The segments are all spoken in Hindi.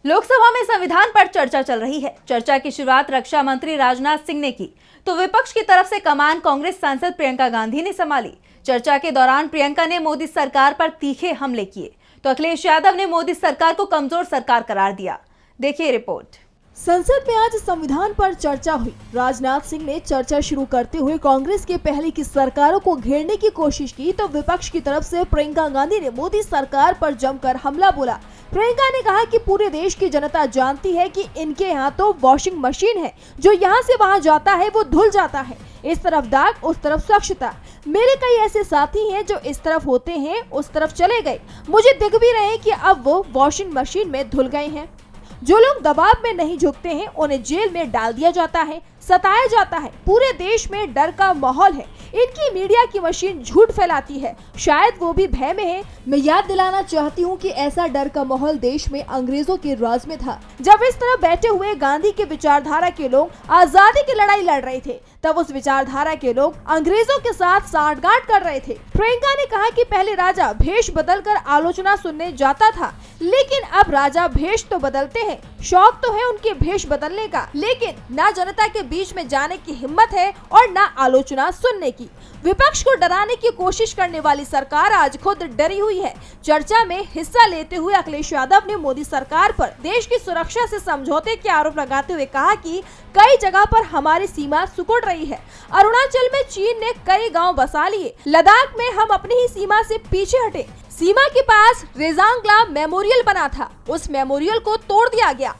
लोकसभा में संविधान पर चर्चा चल रही है। चर्चा की शुरुआत रक्षा मंत्री राजनाथ सिंह ने की तो विपक्ष की तरफ से कमान कांग्रेस सांसद प्रियंका गांधी ने संभाली। चर्चा के दौरान प्रियंका ने मोदी सरकार पर तीखे हमले किए तो अखिलेश यादव ने मोदी सरकार को कमजोर सरकार करार दिया। देखिए रिपोर्ट। संसद में आज संविधान पर चर्चा हुई। राजनाथ सिंह ने चर्चा शुरू करते हुए कांग्रेस के पहले की सरकारों को घेरने की कोशिश की तो विपक्ष की तरफ से प्रियंका गांधी ने मोदी सरकार पर जमकर हमला बोला। प्रियंका ने कहा कि पूरे देश की जनता जानती है कि इनके यहाँ तो वॉशिंग मशीन है, जो यहाँ से वहाँ जाता है वो धुल जाता है। इस तरफ दाग उस तरफ स्वच्छता। मेरे कई ऐसे साथी हैं जो इस तरफ होते हैं उस तरफ चले गए। मुझे दिख भी रहे कि अब वो वॉशिंग मशीन में धुल गए हैं। जो लोग दबाव में नहीं झुकते हैं उन्हें जेल में डाल दिया जाता है, सताया जाता है। पूरे देश में डर का माहौल है। इनकी मीडिया की मशीन झूठ फैलाती है, शायद वो भी भय में है। मैं याद दिलाना चाहती हूँ कि ऐसा डर का माहौल देश में अंग्रेजों के राज में था। जब इस तरफ बैठे हुए गांधी के विचारधारा के लोग आजादी की लड़ाई लड़ रहे थे, तब उस विचारधारा के लोग अंग्रेजों के साथ सांठगांठ कर रहे थे। प्रियंका ने कहा कि पहले राजा भेष बदलकर आलोचना सुनने जाता था, लेकिन अब राजा भेष तो बदलते हैं। शौक तो है उनके भेष बदलने का, लेकिन ना जनता के बीच में जाने की हिम्मत है और ना आलोचना सुनने की। विपक्ष को डराने की कोशिश करने वाली सरकार आज खुद डरी हुई है। चर्चा में हिस्सा लेते हुए अखिलेश यादव ने मोदी सरकार पर देश की सुरक्षा से समझौते के आरोप लगाते हुए कहा कि कई जगह पर हमारी सीमा सिकुड़ रही है। अरुणाचल में चीन ने कई गांव बसा लिए, लद्दाख में हम अपनी ही सीमा से पीछे हटे। सीमा के पास रेजांगला मेमोरियल बना था, उस मेमोरियल को तोड़ दिया गया।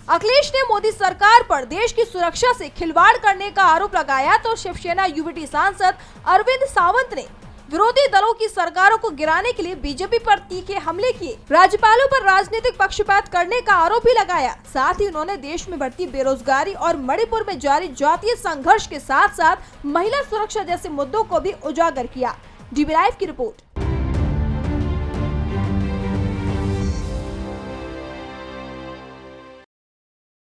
अखिलेश ने मोदी सरकार पर देश की सुरक्षा से खिलवाड़ करने का आरोप लगाया तो शिवसेना यूबीटी सांसद अरविंद सावंत ने विरोधी दलों की सरकारों को गिराने के लिए बीजेपी पर तीखे हमले किए। राज्यपालों पर राजनीतिक पक्षपात करने का आरोप भी लगाया। साथ ही उन्होंने देश में बढ़ती बेरोजगारी और मणिपुर में जारी जातीय संघर्ष के साथ साथ महिला सुरक्षा जैसे मुद्दों को भी उजागर किया। डीबी लाइव की रिपोर्ट।